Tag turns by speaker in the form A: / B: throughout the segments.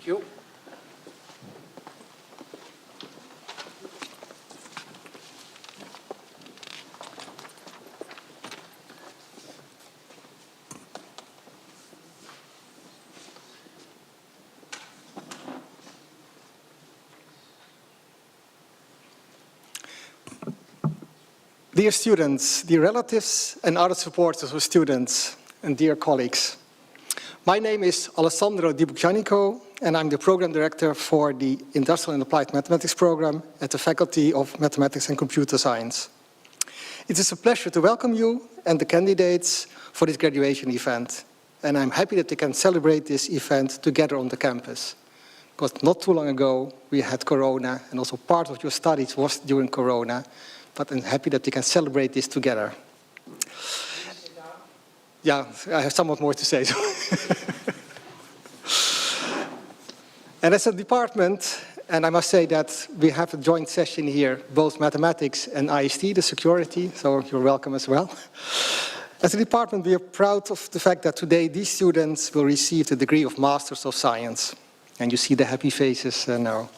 A: Thank you.
B: Dear students, dear relatives and other supporters of students, and dear colleagues. My name is Alessandro Di Buccianico, and I'm the Program Director for the Industrial and Applied Mathematics program at the Faculty of Mathematics and Computer Science. It is a pleasure to welcome you and the candidates for this graduation event. And I'm happy that we can celebrate this event together on the campus. Because not too long ago, we had Corona, and also part of your studies was during Corona. But I'm happy that we can celebrate this together. Yeah, I have somewhat more to say. And as a department, and I must say that we have a joint session here, both mathematics and IST, the security, so you're welcome as well. As a department, we are proud of the fact that today these students will receive the degree of Masters of Science. And you see the happy faces now.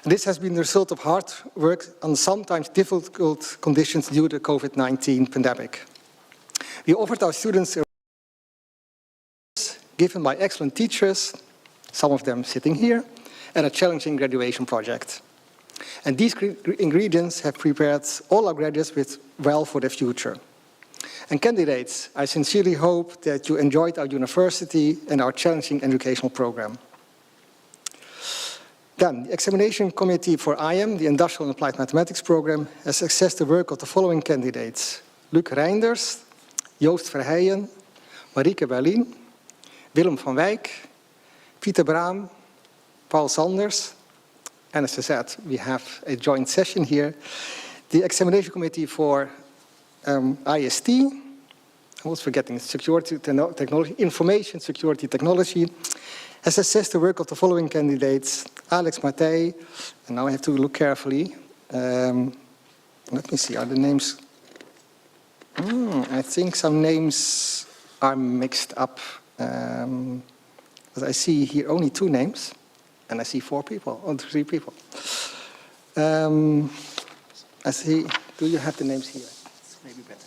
B: This has been the result of hard work on sometimes difficult conditions due to the COVID-19 pandemic. We offered our students given by excellent teachers, some of them sitting here, and a challenging graduation project. And these ingredients have prepared all our graduates well for the future. And candidates, I sincerely hope that you enjoyed our university and our challenging educational program. Then, the examination committee for IM, the Industrial and Applied Mathematics program, has assessed the work of the following candidates: Luc Reinders, Joost Verheijen, Marieke Berlin, Willem van Wijk, Pieter Braam, Paul Sanders, and as I said, we have a joint session here. The examination committee for IST, I was forgetting, security technology, information security technology, has assessed the work of the following candidates: Alex Matthij, and now I have to look carefully. Let me see, are the names? I think some names are mixed up. But I see here only 2 names, and I see 4 people, or 3 people. I see, do you have the names here? It's maybe better.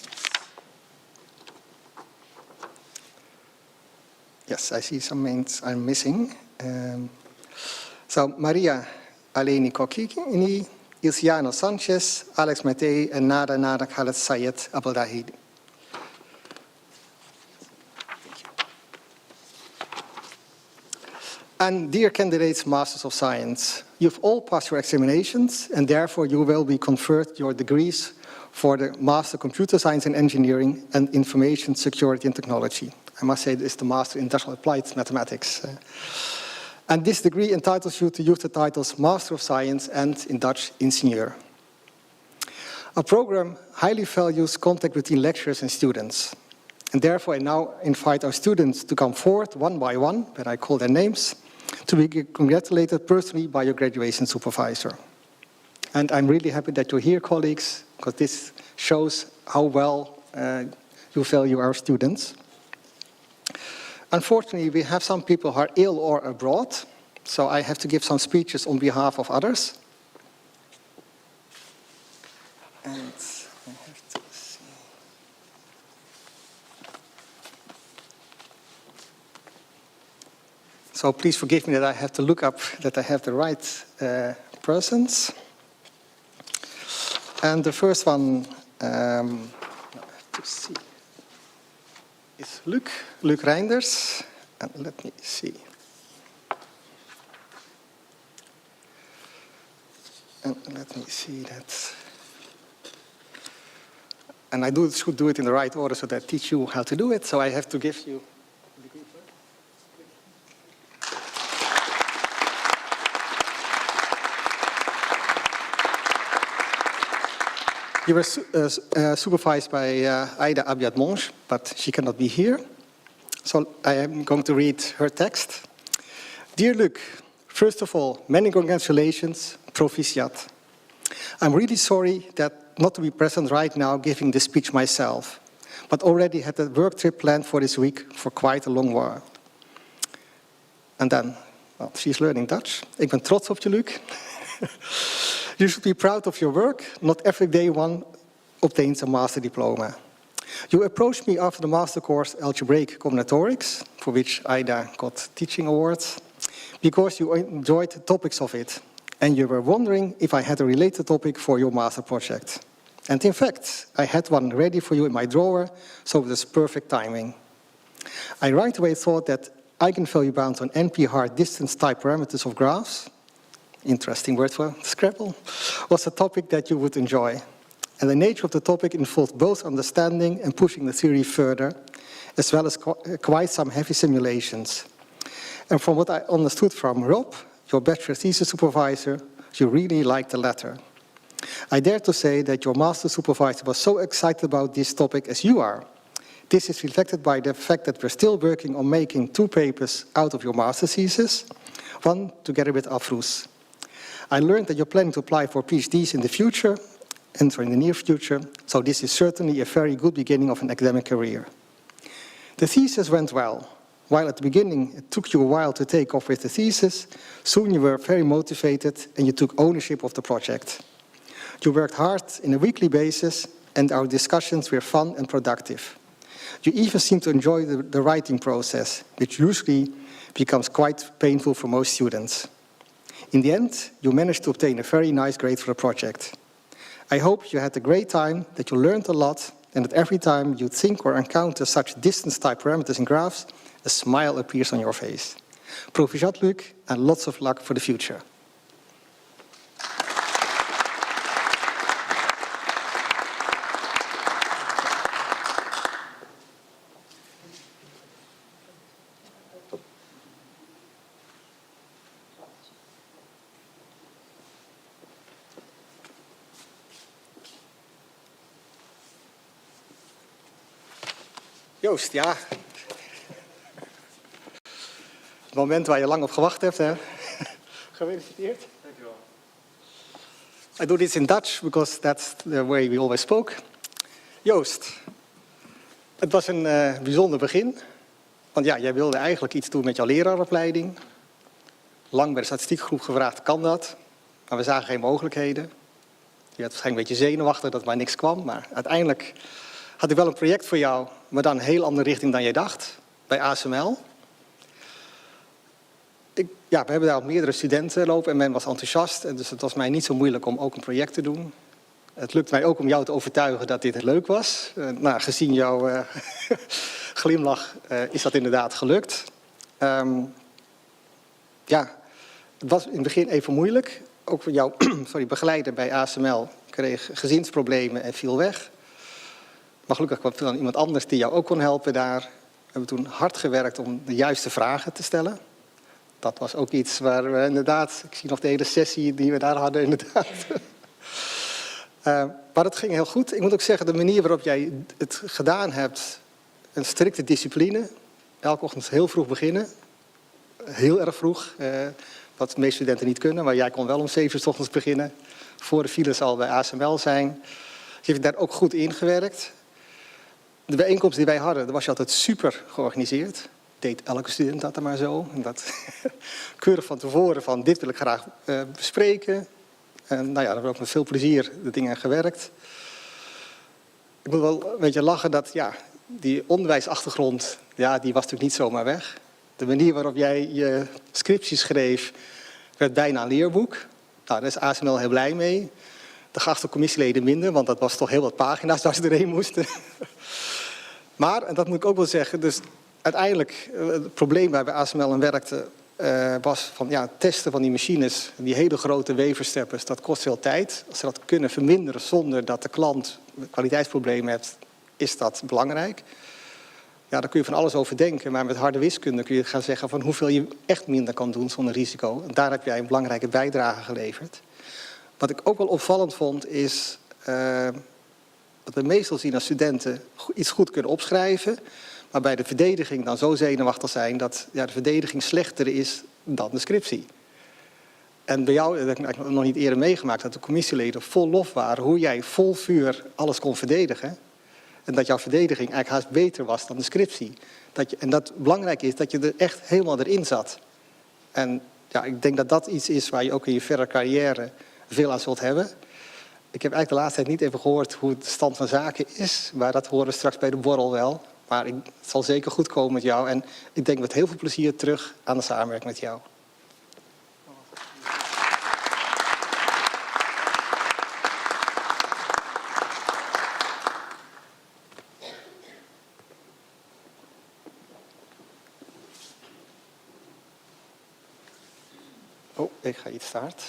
B: Yes, I see some names I'm missing. So Maria Aleni Kokiki, Ilciano Sanchez, Alex Matthij, and Nada Khaled Sayed Abeldahidi. And dear candidates, Masters of Science, you've all passed your examinations, and therefore you will be conferred your degrees for the Master Computer Science and Engineering and Information Security and Technology. I must say this is the Master Industrial Applied Mathematics. And this degree entitles you to use the titles Master of Science and, in Dutch, Ingenieur. Our program highly values contact between lecturers and students. And therefore I now invite our students to come forward one by one, when I call their names, to be congratulated personally by your graduation supervisor. And I'm really happy that you're here, colleagues, because this shows how well you value our students. Unfortunately, we have some people who are ill or abroad, so I have to give some speeches on behalf of others. And I have to see. So please forgive me that I have to look up that I have the right persons. And the first one, to see, is Luc Reinders. And let me see. And let me see that. And I should do it in the right order so that I teach you how to do it. So I have to give you. You were supervised by Aida Abiad-Monge, but she cannot be here. So I am going to read her text. Dear Luc, first of all, many congratulations, proficiat. I'm really sorry that not to be present right now giving this speech myself, but already had a work trip planned for this week for quite a long while. And then, Well, she's learning Dutch. Ik ben trots op je, Luc. You should be proud of your work. Not every day one obtains a master diploma. You approached me after the master course Algebraic Combinatorics, for which Ida got teaching awards, because you enjoyed the topics of it, and you were wondering if I had a related topic for your master project. And in fact, I had one ready for you in my drawer, so it was perfect timing. I right away thought that eigenvalue bound on NP-hard distance type parameters of graphs, interesting word for Scrabble, was a topic that you would enjoy. And the nature of the topic involved both understanding and pushing the theory further, as well as quite some heavy simulations. And from what I understood from Rob, your bachelor thesis supervisor, you really liked the latter. I dare to say that your master supervisor was so excited about this topic as you are. This is reflected by the fact that we're still working on making 2 papers out of your master thesis, one together with Afroes. I learned that you're planning to apply for PhDs in the future, and in the near future, so this is certainly a very good beginning of an academic career. The thesis went well. While at the beginning it took you a while to take off with the thesis, soon you were very motivated and you took ownership of the project. You worked hard on a weekly basis and our discussions were fun and productive. You even seemed to enjoy the writing process, which usually becomes quite painful for most students. In the end, you managed to obtain a very nice grade for the project. I hope you had a great time, that you learned a lot, and that every time you think or encounter such distance-type parameters in graphs, a smile appears on your face. Proficiat, Luc, and lots of luck for the future. Joost, ja. Het moment waar je lang op gewacht hebt, hè. Gefeliciteerd.
A: Dankjewel.
B: I do this in Dutch, because that's the way we always spoke. Joost, het was een bijzonder begin. Want ja, jij wilde eigenlijk iets doen met jouw leraaropleiding. Lang bij de statistiekgroep gevraagd, kan dat? Maar we zagen geen mogelijkheden. Je werd waarschijnlijk een beetje zenuwachtig dat er maar niks kwam. Maar uiteindelijk had ik wel een project voor jou, maar dan een heel andere richting dan jij dacht, bij ASML. We hebben daar ook meerdere studenten lopen en men was enthousiast. En dus het was mij niet zo moeilijk om ook een project te doen. Het lukt mij ook om jou te overtuigen dat dit leuk was. Gezien jouw glimlach is dat inderdaad gelukt. Het was in het begin even moeilijk. Ook voor jouw begeleider bij ASML kreeg gezinsproblemen en viel weg. Maar gelukkig kwam dan iemand anders die jou ook kon helpen daar. We hebben toen hard gewerkt om de juiste vragen te stellen. Dat was ook iets waar we inderdaad, ik zie nog de hele sessie die we daar hadden inderdaad. Maar het ging heel goed. Ik moet ook zeggen, de manier waarop jij het gedaan hebt, een strikte discipline. Elke ochtend heel vroeg beginnen. Heel erg vroeg. Wat de meeste studenten niet kunnen, maar jij kon wel om 7 uur 's ochtends beginnen. Voor de files al bij ASML zijn. Je hebt daar ook goed ingewerkt. De bijeenkomst die wij hadden, daar was je altijd super georganiseerd. Deed elke student dat er maar zo. En dat keurig van tevoren van dit wil ik graag bespreken. En daar hebben we ook met veel plezier de dingen gewerkt. Ik moet wel een beetje lachen dat die onderwijsachtergrond, die was natuurlijk niet zomaar weg. De manier waarop jij je scriptie schreef, werd bijna een leerboek. Nou, daar is ASML heel blij mee. De geachte commissieleden minder, want dat was toch heel wat pagina's waar ze erheen moesten. Maar, en dat moet ik ook wel zeggen, dus uiteindelijk het probleem waar bij ASML aan werkte was van testen van die machines, die hele grote weversteppers, dat kost veel tijd. Als ze dat kunnen verminderen zonder dat de klant kwaliteitsproblemen heeft, is dat belangrijk. Ja, daar kun je van alles over denken, maar met harde wiskunde kun je gaan zeggen van hoeveel je echt minder kan doen zonder risico. En daar heb jij een belangrijke bijdrage geleverd. Wat ik ook wel opvallend vond is dat we meestal zien als studenten iets goed kunnen opschrijven, maar bij de verdediging dan zo zenuwachtig zijn dat de verdediging slechter is dan de scriptie. En bij jou, dat heb ik nog niet eerder meegemaakt, dat de commissieleden vol lof waren hoe jij vol vuur alles kon verdedigen. En dat jouw verdediging eigenlijk haast beter was dan de scriptie. En dat belangrijk is dat je er echt helemaal erin zat. En ja, ik denk dat dat iets is waar je ook in je verdere carrière veel aan zult hebben. Ik heb eigenlijk de laatste tijd niet even gehoord hoe de stand van zaken is. Maar dat horen we straks bij de borrel wel. Maar het zal zeker goed komen met jou. En ik denk met heel veel plezier terug aan de samenwerking met jou. Oh, ik ga iets start.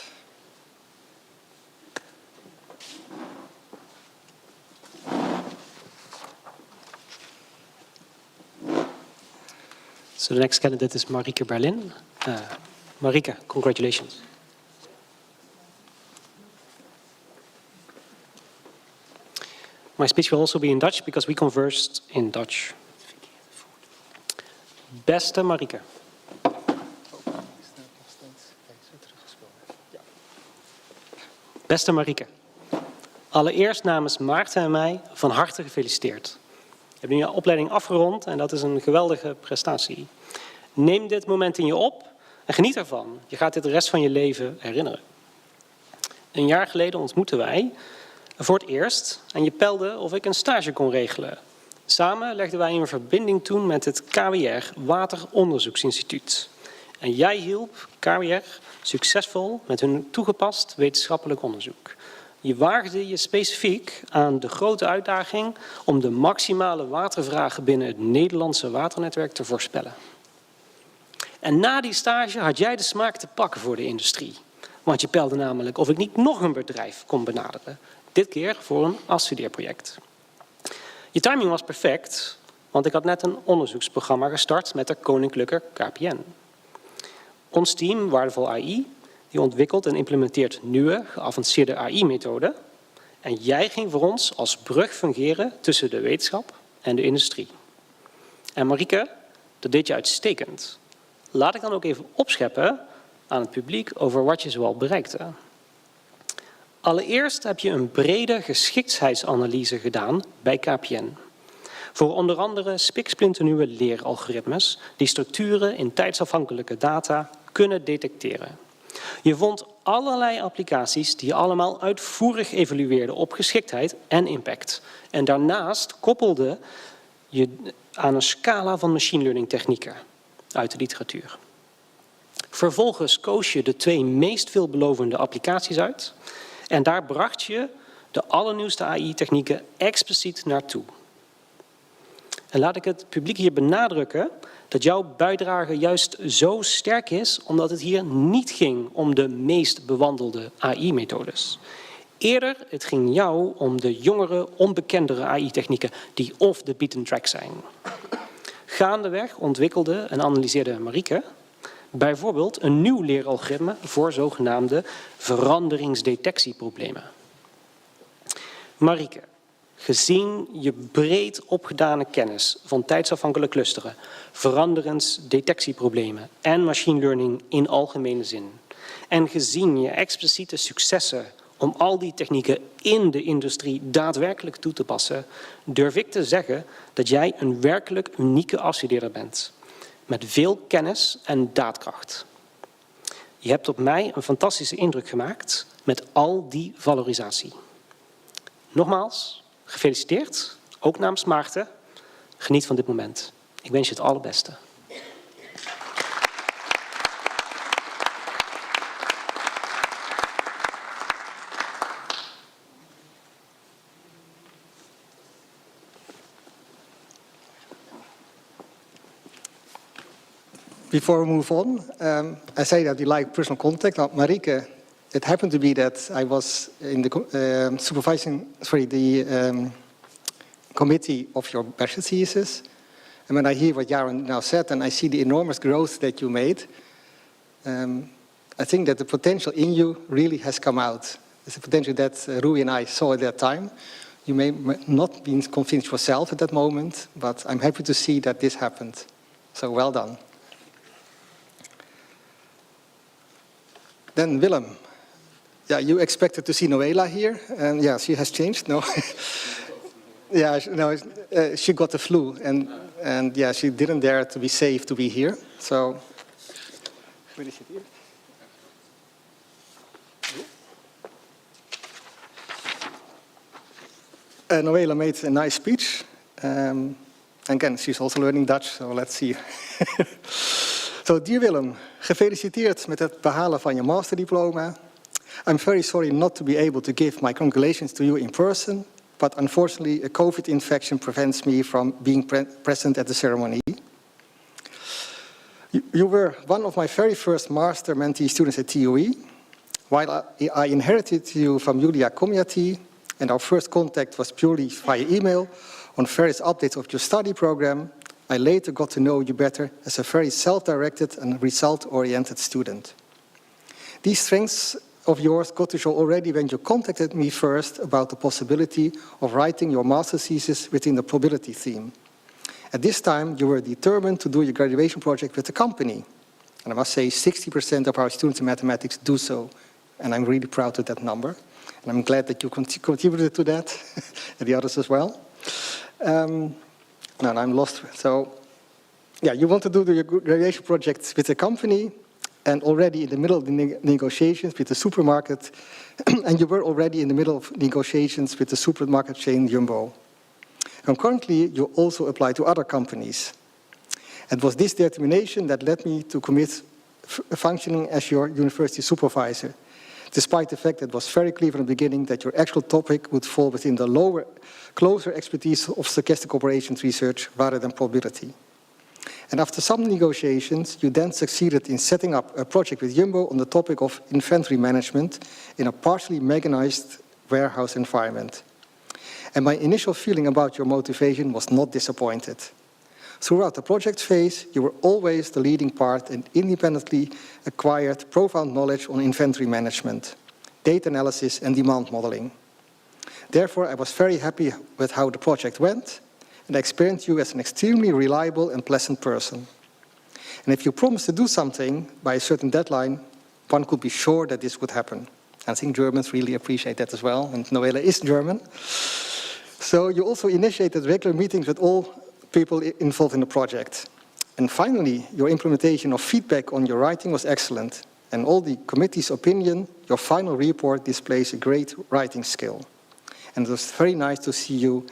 A: So the next candidate is Marieke Berlin. Marieke, congratulations. My speech will also be in Dutch because we conversed in Dutch. Beste Marieke. Beste Marieke. Allereerst namens Maarten en mij van harte gefeliciteerd. Je hebt nu je opleiding afgerond en dat is een geweldige prestatie. Neem dit moment in je op en geniet ervan. Je gaat dit de rest van je leven herinneren. Een jaar geleden ontmoetten wij voor het eerst en je pelde of ik een stage kon regelen. Samen legden wij een verbinding toen met het KWR Wateronderzoeksinstituut. En jij hielp KWR succesvol met hun toegepast wetenschappelijk onderzoek. Je waagde je specifiek aan de grote uitdaging om de maximale watervraag binnen het Nederlandse waternetwerk te voorspellen. En na die stage had jij de smaak te pakken voor de industrie. Want je pelde namelijk of ik niet nog een bedrijf kon benaderen. Dit keer voor een afstudeerproject. Je timing was perfect, want ik had net een onderzoeksprogramma gestart met de Koninklijke KPN. Ons team, Waardevol AI, die ontwikkelt en implementeert nieuwe, geavanceerde AI-methoden. En jij ging voor ons als brug fungeren tussen de wetenschap en de industrie. En Marieke, dat deed je uitstekend. Laat ik dan ook even opscheppen aan het publiek over wat je zoal bereikte. Allereerst heb je een brede geschiktheidsanalyse gedaan bij KPN. Voor onder andere spiksplinternieuwe leeralgoritmes die structuren in tijdsafhankelijke data kunnen detecteren. Je vond allerlei applicaties die allemaal uitvoerig evalueerden op geschiktheid en impact. En daarnaast koppelde je aan een scala van machine learning technieken uit de literatuur. Vervolgens koos je de 2 meest veelbelovende applicaties uit en daar bracht je de allernieuwste AI-technieken expliciet naartoe. En laat ik het publiek hier benadrukken dat jouw bijdrage juist zo sterk is omdat het hier niet ging om de meest bewandelde AI-methodes. Eerder, het ging jou om de jongere, onbekendere AI-technieken die off the beaten track zijn. Gaandeweg ontwikkelde en analyseerde Marieke bijvoorbeeld een nieuw leeralgoritme voor zogenaamde veranderingsdetectieproblemen. Marieke, gezien je breed opgedane kennis van tijdsafhankelijk clusteren, veranderingsdetectieproblemen en machine learning in algemene zin, en gezien je expliciete successen om al die technieken in de industrie daadwerkelijk toe te passen, durf ik te zeggen dat jij een werkelijk unieke afstudeerder bent. Met veel kennis en daadkracht. Je hebt op mij een fantastische indruk gemaakt met al die valorisatie. Nogmaals, gefeliciteerd, ook namens Maarten. Geniet van dit moment. Ik wens je het allerbeste.
B: Before we move on, I say that we like personal contact. Now, Marieke, it happened to be that I was in the committee of your bachelor thesis. And when I hear what Jaron now said, and I see the enormous growth that you made, I think that the potential in you really has come out. It's a potential that Rui and I saw at that time. You may not be convinced yourself at that moment, but I'm happy to see that this happened. So well done. Then Willem, yeah, you expected to see Noela here, and yeah, she has changed. No, yeah, no, she got the flu, and yeah, she didn't dare to be safe to be here. So Gefeliciteerd. Noela made a nice speech. Again, she's also learning Dutch, so let's see. So, dear Willem, gefeliciteerd met het behalen van je masterdiploma. I'm very sorry not to be able to give my congratulations to you in person, but unfortunately a COVID infection prevents me from being present at the ceremony. You were one of my very first master mentee students at TUE. While I inherited you from Julia Commiati, and our first contact was purely via email on various updates of your study program, I later got to know you better as a very self-directed and result-oriented student. These strengths of yours got to show already when you contacted me first about the possibility of writing your master's thesis within the probability theme. At this time, you were determined to do your graduation project with the company. And I must say 60% of our students in mathematics do so. And I'm really proud of that number. And I'm glad that you contributed to that, and the others as well. No, I'm lost. So, yeah, you want to do your graduation project with the company, and already in the middle of the negotiations with the supermarket, and you were already in the middle of negotiations with the supermarket chain Jumbo. And currently, you also apply to other companies. It was this determination that led me to commit functioning as your university supervisor, despite the fact that it was very clear from the beginning that your actual topic would fall within the closer expertise of stochastic operations research rather than probability. And after some negotiations, you then succeeded in setting up a project with Jumbo on the topic of inventory management in a partially mechanized warehouse environment. And my initial feeling about your motivation was not disappointed. Throughout the project phase, you were always the leading part and independently acquired profound knowledge on inventory management, data analysis, and demand modeling. Therefore, I was very happy with how the project went, and I experienced you as an extremely reliable and pleasant person. And if you promise to do something by a certain deadline, one could be sure that this would happen. I think Germans really appreciate that as well, and Noela is German. So you also initiated regular meetings with all people involved in the project. And finally, your implementation of feedback on your writing was excellent. And all the committee's opinion, your final report displays a great writing skill. And it was very nice to see you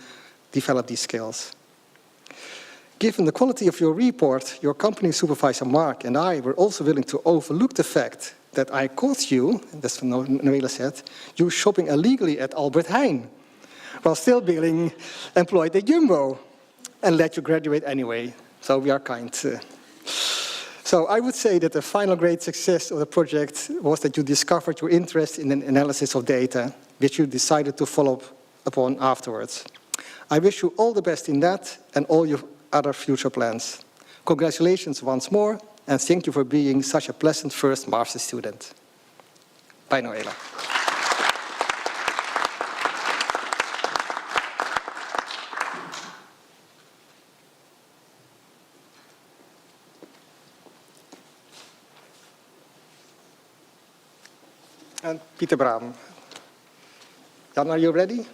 B: develop these skills. Given the quality of your report, your company supervisor Mark and I were also willing to overlook the fact that I caught you, that's what Noela said, you shopping illegally at Albert Heijn, while still being employed at Jumbo, and let you graduate anyway. So we are kind. So I would say that the final great success of the project was that you discovered your interest in the analysis of data, which you decided to follow up upon afterwards. I wish you all the best in that and all your other future plans. Congratulations once more, and thank you for being such a pleasant first master's student. Bye, Noela. And Pieter Braam. Jan, are you ready?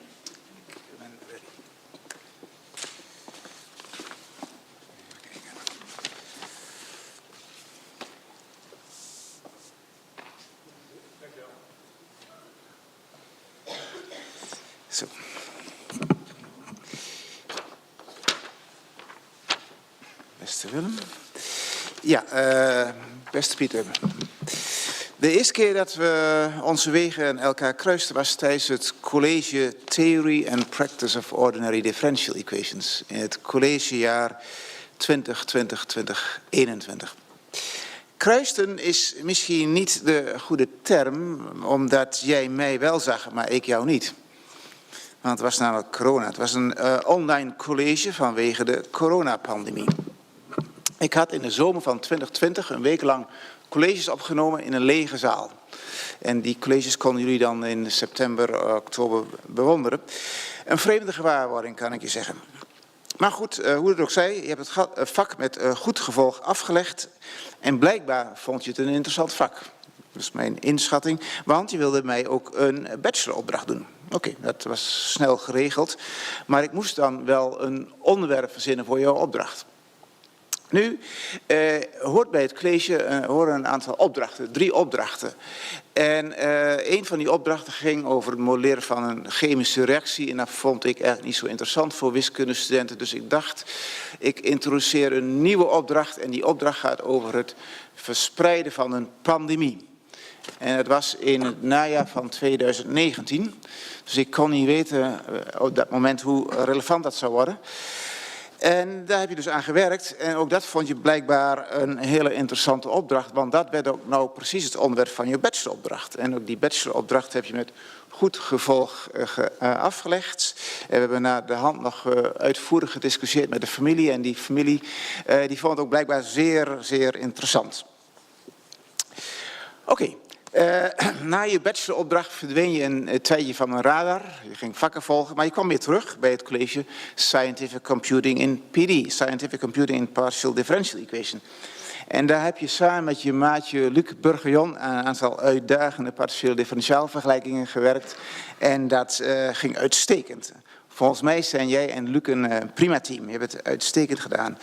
C: Zo. Beste Willem. Ja, beste Pieter. De eerste keer dat we onze wegen elkaar kruisten was tijdens het college Theory and Practice of Ordinary Differential Equations in het collegejaar 2020-2021. Kruisten is misschien niet de goede term, omdat jij mij wel zag, maar ik jou niet. Want het was namelijk corona. Het was een online college vanwege de coronapandemie. Ik had in de zomer van 2020 een week lang colleges opgenomen in een lege zaal. En die colleges konden jullie dan in september, oktober bewonderen. Een vreemde gewaarwording, kan ik je zeggen. Maar goed, hoe het ook zij, je hebt het vak met goed gevolg afgelegd. En blijkbaar vond je het een interessant vak. Dat is mijn inschatting, want je wilde mij ook een bacheloropdracht doen. Oké, dat was snel geregeld. Maar ik moest dan wel een onderwerp verzinnen voor jouw opdracht. Nu hoort bij het college horen een aantal opdrachten, 3 opdrachten. En een van die opdrachten ging over het modelleren van een chemische reactie. En dat vond ik eigenlijk niet zo interessant voor wiskundestudenten. Dus ik dacht, ik introduceer een nieuwe opdracht. En die opdracht gaat over het verspreiden van een pandemie. En het was in het najaar van 2019. Dus ik kon niet weten op dat moment hoe relevant dat zou worden. En daar heb je dus aan gewerkt. En ook dat vond je blijkbaar een hele interessante opdracht. Want dat werd ook nou precies het onderwerp van je bacheloropdracht. En ook die bacheloropdracht heb je met goed gevolg afgelegd. En we hebben na de hand nog uitvoerig gediscussieerd met de familie. En die familie die vond het ook blijkbaar zeer, zeer interessant. Oké. Na je bacheloropdracht verdween je een tijdje van mijn radar. Je ging vakken volgen, maar je kwam weer terug bij het college Scientific Computing in PD. Scientific Computing in Partial Differential Equation. En daar heb je samen met je maatje Luc Burgerjon aan een aantal uitdagende partiële differentiaalvergelijkingen gewerkt. En dat ging uitstekend. Volgens mij zijn jij en Luc een prima team. Je hebt het uitstekend gedaan.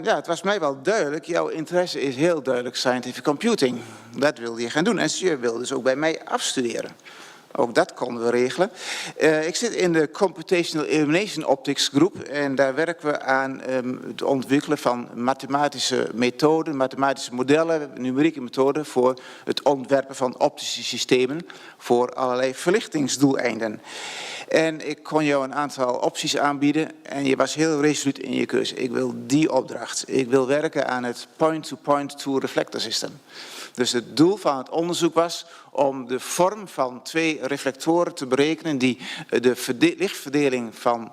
C: Ja, het was mij wel duidelijk. Jouw interesse is heel duidelijk scientific computing. Dat wilde je gaan doen. En je wilde dus ook bij mij afstuderen. Ook dat konden we regelen. Ik zit in de Computational Elimination Optics groep. En daar werken we aan het ontwikkelen van mathematische methoden, mathematische modellen, numerieke methoden voor het ontwerpen van optische systemen voor allerlei verlichtingsdoeleinden. En ik kon jou een aantal opties aanbieden en je was heel resoluut in je keuze. Ik wil die opdracht. Ik wil werken aan het point-to-point-to reflector system. Dus het doel van het onderzoek was om de vorm van 2 reflectoren te berekenen die de lichtverdeling van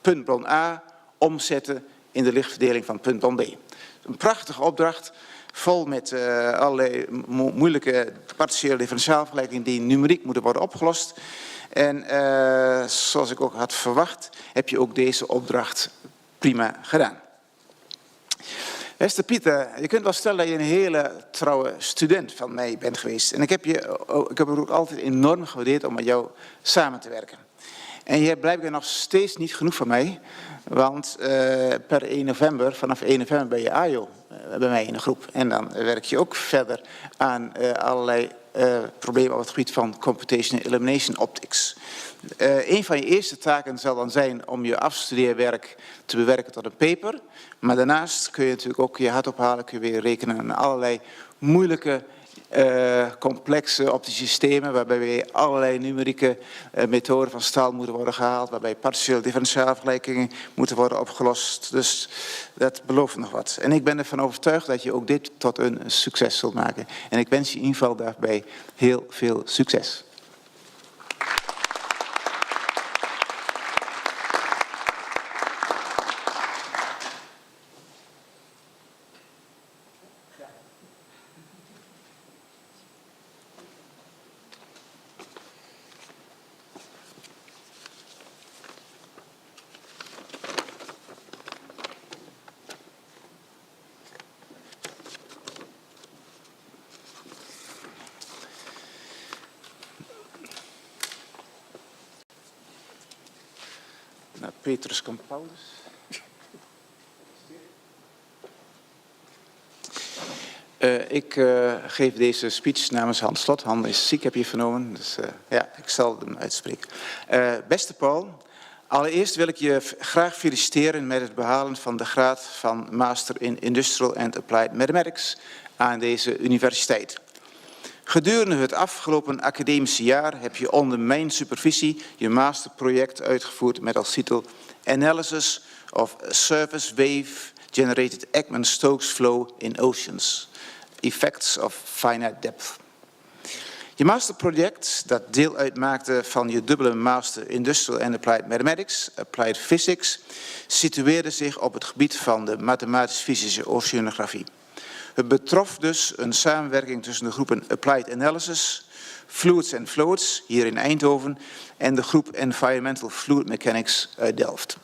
C: puntbron A omzetten in de lichtverdeling van puntbron B. Een prachtige opdracht, vol met allerlei moeilijke partiële differentiaalvergelijkingen die numeriek moeten worden opgelost. En zoals ik ook had verwacht, heb je ook deze opdracht prima gedaan. Beste Pieter, je kunt wel stellen dat je een hele trouwe student van mij bent geweest. En ik heb het ook altijd enorm gewaardeerd om met jou samen te werken. En je hebt blijkbaar nog steeds niet genoeg van mij. Want per 1 november, vanaf 1 november ben je AJO bij mij in de groep. En dan werk je ook verder aan allerlei problemen op het gebied van Computational Elimination Optics. Een van je eerste taken zal dan zijn om je afstudeerwerk te bewerken tot een paper. Maar daarnaast kun je natuurlijk ook je hart ophalen, kun je weer rekenen aan allerlei moeilijke, complexe optische systemen, waarbij weer allerlei numerieke methoden van staal moeten worden gehaald, waarbij partiële differentiaalvergelijkingen moeten worden opgelost. Dus dat belooft nog wat. En ik ben ervan overtuigd dat je ook dit tot een succes zult maken. En ik wens je in ieder geval daarbij heel veel succes. Petrus Campaulus. Ik geef deze speech namens Hans Slot. Han is ziek, heb je vernomen. Dus ja, ik zal hem uitspreken. Beste Paul, allereerst wil ik je graag feliciteren met het behalen van de graad van Master in Industrial and Applied Mathematics aan deze universiteit. Gedurende het afgelopen academische jaar heb je onder mijn supervisie je masterproject uitgevoerd met als titel Analysis of Surface Wave Generated Ekman-Stokes Flow in Oceans. Effects of Finite Depth. Je masterproject, dat deel uitmaakte van je dubbele Master Industrial and Applied Mathematics, Applied Physics, situeerde zich op het gebied van de mathematisch-fysische oceanografie. Het betrof dus een samenwerking tussen de groepen Applied Analysis, Fluids and Flows, hier in Eindhoven, en de groep Environmental Fluid Mechanics uit Delft.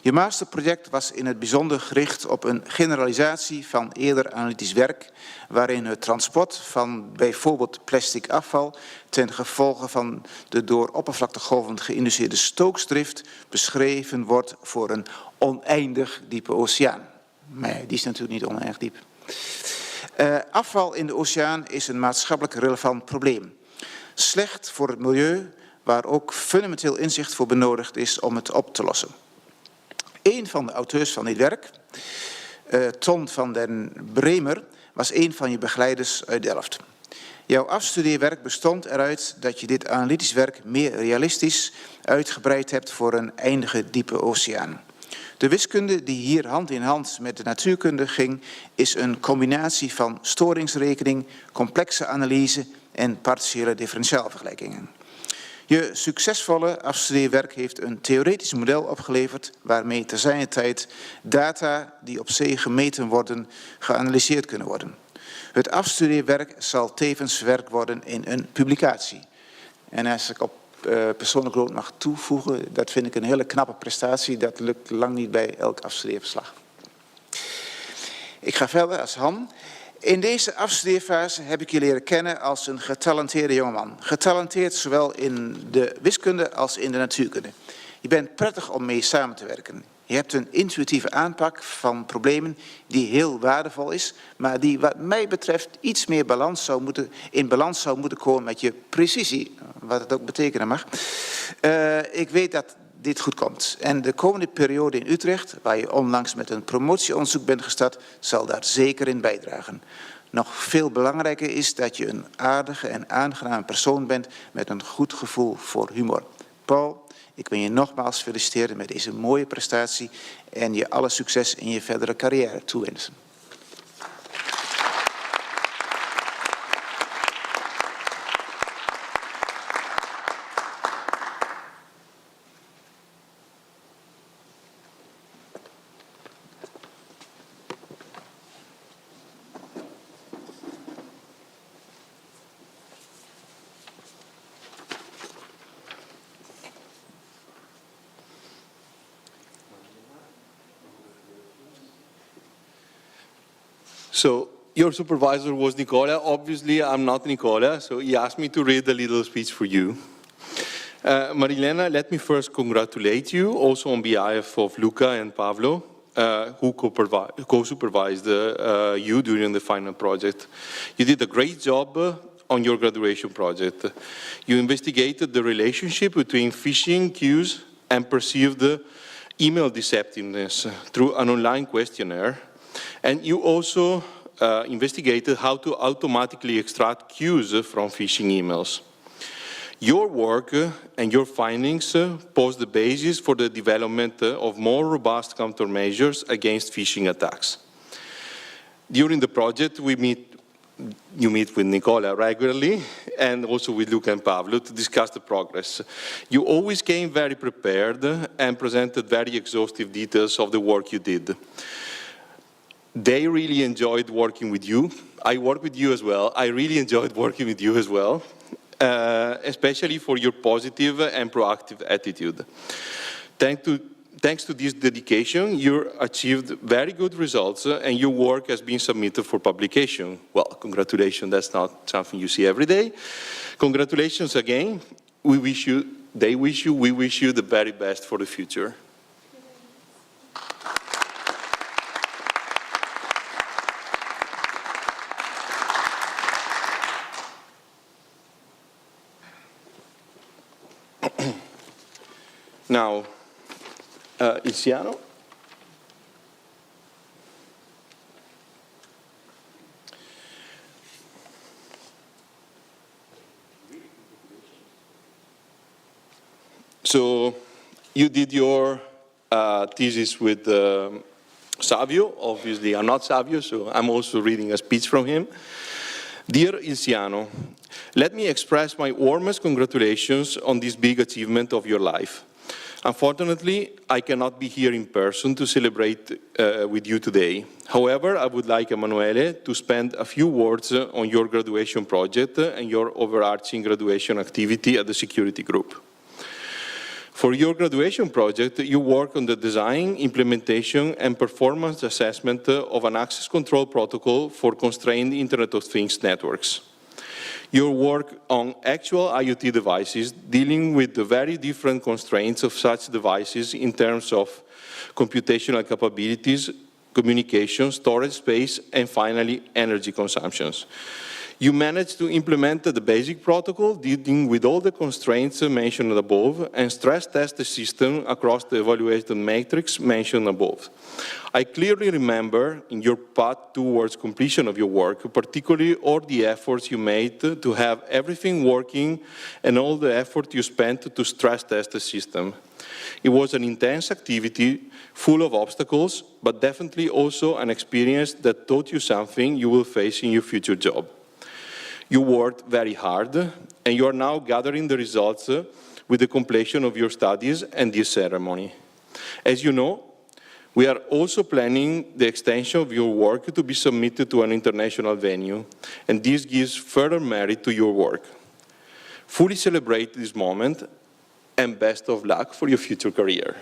C: Je masterproject was in het bijzonder gericht op een generalisatie van eerder analytisch werk, waarin het transport van bijvoorbeeld plastic afval ten gevolge van de door oppervlaktegolven geïnduceerde Stokesdrift beschreven wordt voor een oneindig diepe oceaan. Maar ja, die is natuurlijk niet oneindig diep. Afval in de oceaan is een maatschappelijk relevant probleem. Slecht voor het milieu, waar ook fundamenteel inzicht voor benodigd is om het op te lossen. Een van de auteurs van dit werk, Ton van den Bremer, was een van je begeleiders uit Delft. Jouw afstudeerwerk bestond eruit dat je dit analytisch werk meer realistisch uitgebreid hebt voor een eindige diepe oceaan. De wiskunde die hier hand in hand met de natuurkunde ging, is een combinatie van storingsrekening, complexe analyse en partiële differentiaalvergelijkingen. Je succesvolle afstudeerwerk heeft een theoretisch model opgeleverd waarmee te zijner tijd data die op zee gemeten worden, geanalyseerd kunnen worden. Het afstudeerwerk zal tevens verwerkt worden in een publicatie. En als ik op persoonlijk loon mag toevoegen, dat vind ik een hele knappe prestatie. Dat lukt lang niet bij elk afstudeerverslag. Ik ga verder als Han. In deze afstudeerfase heb ik je leren kennen als een getalenteerde jongeman. Getalenteerd zowel in de wiskunde als in de natuurkunde. Je bent prettig om mee samen te werken. Je hebt een intuïtieve aanpak van problemen die heel waardevol is, maar die wat mij betreft iets meer in balans zou moeten komen met je precisie, wat het ook betekenen mag. Ik weet dat dit goed komt. En de komende periode in Utrecht, waar je onlangs met een promotieonderzoek bent gestart, zal daar zeker in bijdragen. Nog veel belangrijker is dat je een aardige en aangename persoon bent met een goed gevoel voor humor. Paul, ik wil je nogmaals feliciteren met deze mooie prestatie en je alle succes in je verdere carrière toewensen.
D: So your supervisor was Nicola. Obviously, I'm not Nicola, so he asked me to read a little speech for you. Marilena, let me first congratulate you, also on behalf of Luca and Pavlo, who co-supervised you during the final project. You did a great job on your graduation project. You investigated the relationship between phishing queues and perceived email deceptiveness through an online questionnaire. And you also investigated how to automatically extract cues from phishing emails. Your work and your findings pose the basis for the development of more robust countermeasures against phishing attacks. During the project, you meet with Nicola regularly and also with Luca and Pavlo to discuss the progress. You always came very prepared and presented very exhaustive details of the work you did. They really enjoyed working with you. I work with you as well. I really enjoyed working with you as well, especially for your positive and proactive attitude. Thanks to this dedication, you achieved very good results and your work has been submitted for publication. Well, congratulations, that's not something you see every day. Congratulations again. We wish you the very best for the future. Now, Luciano. So, you did your thesis with Savio. Obviously, I'm not Savio, so I'm also reading a speech from him. Dear Ilciano, let me express my warmest congratulations on this big achievement of your life. Unfortunately, I cannot be here in person to celebrate with you today. However, I would like Emanuele to spend a few words on your graduation project and your overarching graduation activity at the security group. For your graduation project, you work on the design, implementation, and performance assessment of an access control protocol for constrained Internet of Things networks. Your work on actual IoT devices, dealing with the very different constraints of such devices in terms of computational capabilities, communication, storage space, and finally, energy consumptions. You managed to implement the basic protocol dealing with all the constraints mentioned above and stress test the system across the evaluation matrix mentioned above. I clearly remember in your path towards completion of your work, particularly all the efforts you made to have everything working and all the effort you spent to stress test the system. It was an intense activity, full of obstacles, but definitely also an experience that taught you something you will face in your future job. You worked very hard, and you are now gathering the results with the completion of your studies and this ceremony. As you know, we are also planning the extension of your work to be submitted to an international venue, and this gives further merit to your work. Fully celebrate this moment, and best of luck for your future career.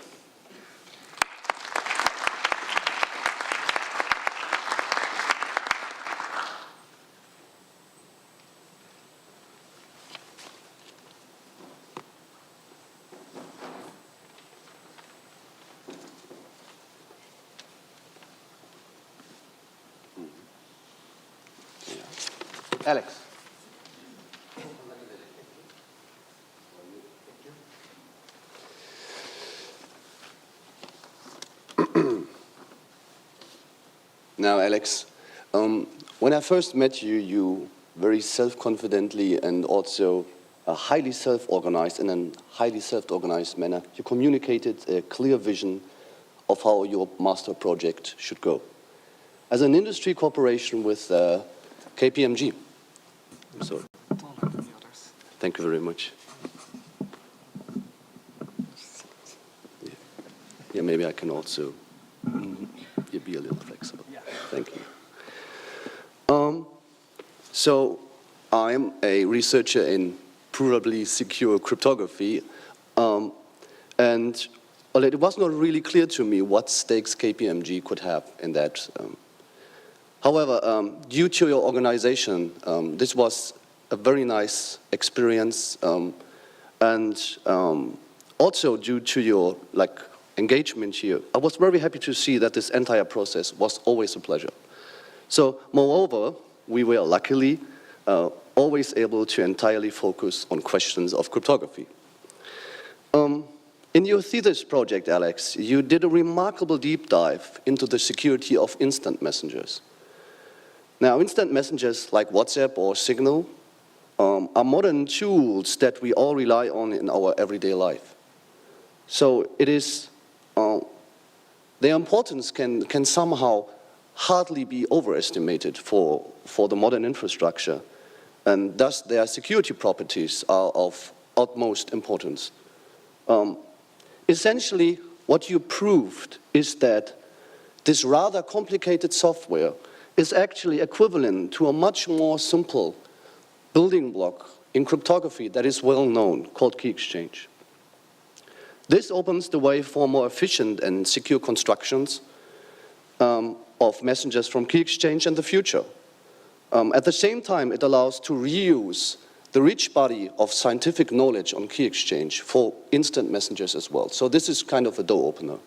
C: Alex.
E: Now, Alex, when I first met you, you very self-confidently and also highly self-organized in a highly self-organized manner. You communicated a clear vision of how your master project should go. As an industry cooperation with KPMG. I'm sorry. Thank you very much. Yeah, maybe I can also be a little flexible. Yeah. Thank you. So I'm a researcher in probably secure cryptography, and well, it was not really clear to me what stakes KPMG could have in that. However, due to your organization, this was a very nice experience, and also due to your engagement here, I was very happy to see that this entire process was always a pleasure. So, moreover, we were luckily always able to entirely focus on questions of cryptography. In your thesis project, Alex, you did a remarkable deep dive into the security of instant messengers. Now, instant messengers like WhatsApp or Signal are modern tools that we all rely on in our everyday life. So it is, their importance can somehow hardly be overestimated for the modern infrastructure, and thus their security properties are of utmost importance. Essentially, what you proved is that this rather complicated software is actually equivalent to a much more simple building block in cryptography that is well known, called key exchange. This opens the way for more efficient and secure constructions of messengers from key exchange in the future. At the same time, it allows to reuse the rich body of scientific knowledge on key exchange for instant messengers as well. So this is kind of a door opener.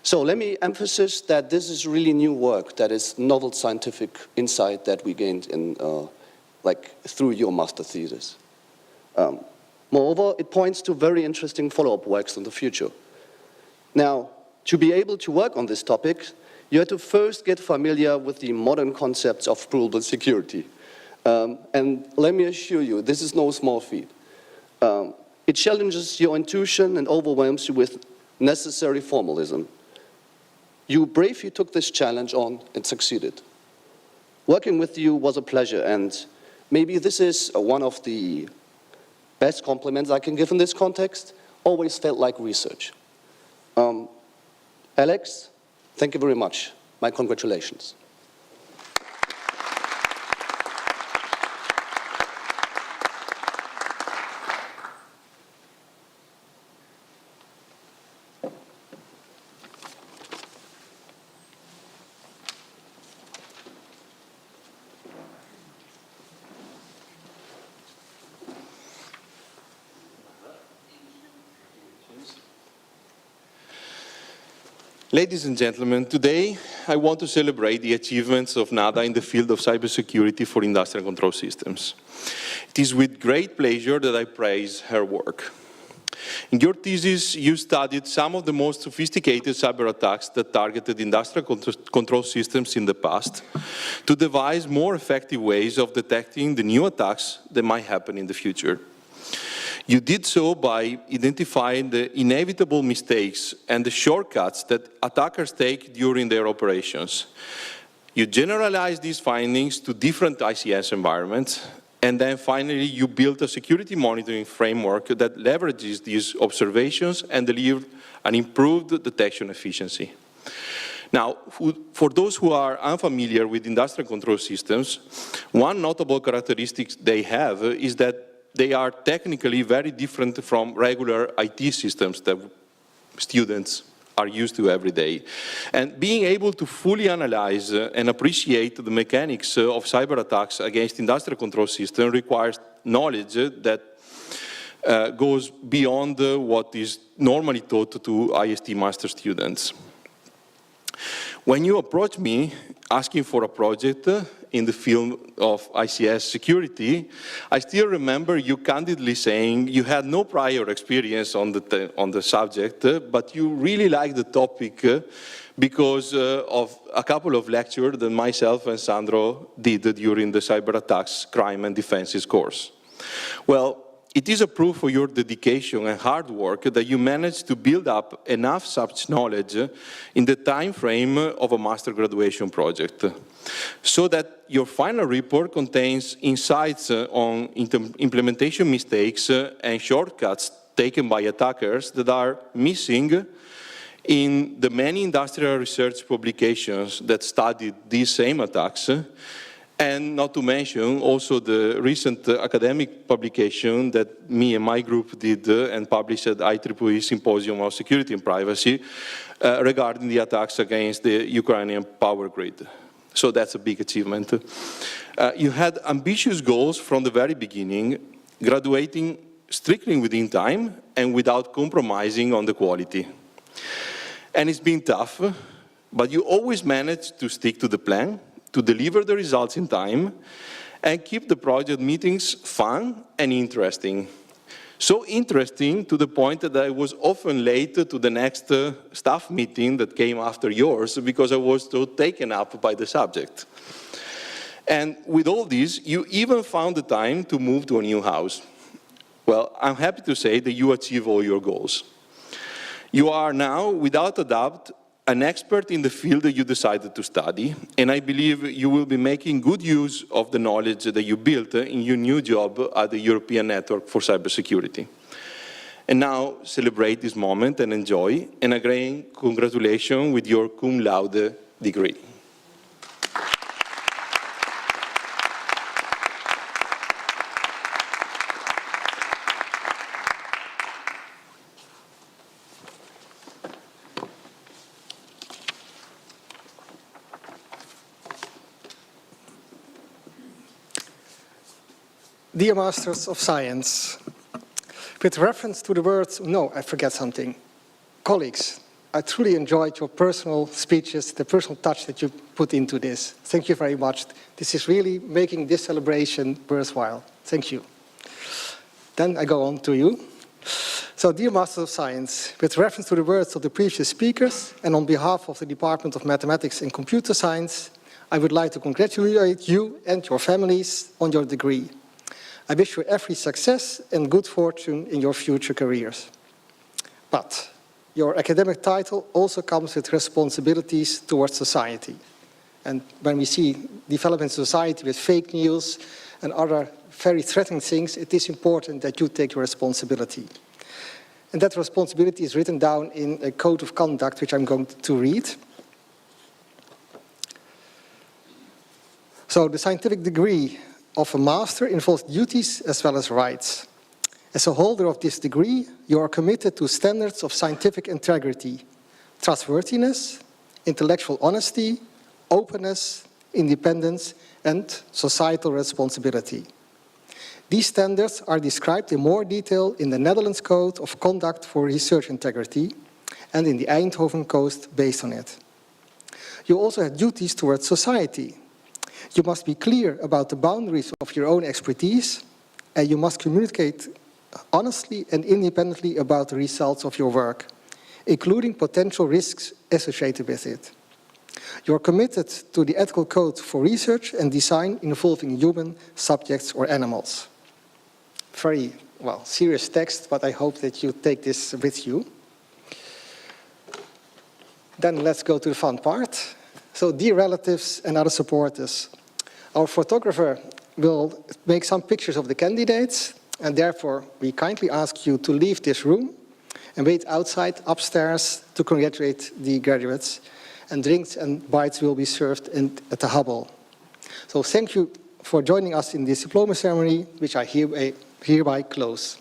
E: So let me emphasize that this is really new work, that is novel scientific insight that we gained in, through your master thesis. Moreover, it points to very interesting follow-up works in the future. Now, to be able to work on this topic, you had to first get familiar with the modern concepts of provable security. And let me assure you, this is no small feat. It challenges your intuition and overwhelms you with necessary formalism. You bravely took this challenge on and succeeded. Working with you was a pleasure, and maybe this is one of the best compliments I can give in this context. Always felt like research. Alex, thank you very much. My congratulations.
D: Ladies and gentlemen, today I want to celebrate the achievements of NADA in the field of cybersecurity for industrial control systems. It is with great pleasure that I praise her work. In your thesis, you studied some of the most sophisticated cyber attacks that targeted industrial control systems in the past to devise more effective ways of detecting the new attacks that might happen in the future. You did so by identifying the inevitable mistakes and the shortcuts that attackers take during their operations. You generalized these findings to different ICS environments, and then finally you built a security monitoring framework that leverages these observations and delivers an improved detection efficiency. Now, for those who are unfamiliar with industrial control systems, one notable characteristic they have is that they are technically very different from regular IT systems that students are used to every day. And being able to fully analyze and appreciate the mechanics of cyber attacks against industrial control systems requires knowledge that goes beyond what is normally taught to IST master students. When you approached me asking for a project in the field of ICS security, I still remember you candidly saying you had no prior experience on the subject, but you really liked the topic because of a couple of lectures that myself and Sandro did during the cyber attacks, crime and defenses course. Well, it is a proof of your dedication and hard work that you managed to build up enough such knowledge in the time frame of a master graduation project, so that your final report contains insights on implementation mistakes and shortcuts taken by attackers that are missing in the many industrial research publications that studied these same attacks, and not to mention also the recent academic publication that me and my group did and published at IEEE Symposium on Security and Privacy regarding the attacks against the Ukrainian power grid. So that's a big achievement. You had ambitious goals from the very beginning, graduating strictly within time and without compromising on the quality. And it's been tough, but you always managed to stick to the plan, to deliver the results in time, and keep the project meetings fun and interesting. So interesting to the point that I was often late to the next staff meeting that came after yours because I was so taken up by the subject. And with all this, you even found the time to move to a new house. Well, I'm happy to say that you achieve all your goals. You are now, without a doubt, an expert in the field that you decided to study, and I believe you will be making good use of the knowledge that you built in your new job at the European Network for Cybersecurity. And now, celebrate this moment and enjoy, and again, congratulations with your cum laude degree.
B: Dear Masters of Science, with reference to the words, no, I forget something. Colleagues, I truly enjoyed your personal speeches, the personal touch that you put into this. Thank you very much. This is really making this celebration worthwhile. Thank you. Then I go on to you. So, dear Masters of Science, with reference to the words of the previous speakers, and on behalf of the Department of Mathematics and Computer Science, I would like to congratulate you and your families on your degree. I wish you every success and good fortune in your future careers. But your academic title also comes with responsibilities towards society. And when we see development in society with fake news and other very threatening things, it is important that you take your responsibility. And that responsibility is written down in a code of conduct, which I'm going to read. So the scientific degree of a master involves duties as well as rights. As a holder of this degree, you are committed to standards of scientific integrity, trustworthiness, intellectual honesty, openness, independence, and societal responsibility. These standards are described in more detail in the Netherlands Code of Conduct for Research Integrity, and in the Eindhoven coast based on it. You also have duties towards society. You must be clear about the boundaries of your own expertise, and you must communicate honestly and independently about the results of your work, including potential risks associated with it. You are committed to the ethical code for research and design involving human subjects or animals. Very, well, serious text, but I hope that you take this with you. Then let's go to the fun part. So, dear relatives and other supporters, our photographer will make some pictures of the candidates, and therefore we kindly ask you to leave this room and wait outside upstairs to congratulate the graduates, and drinks and bites will be served at the Hubble. So thank you for joining us in this diploma ceremony, which I hereby close.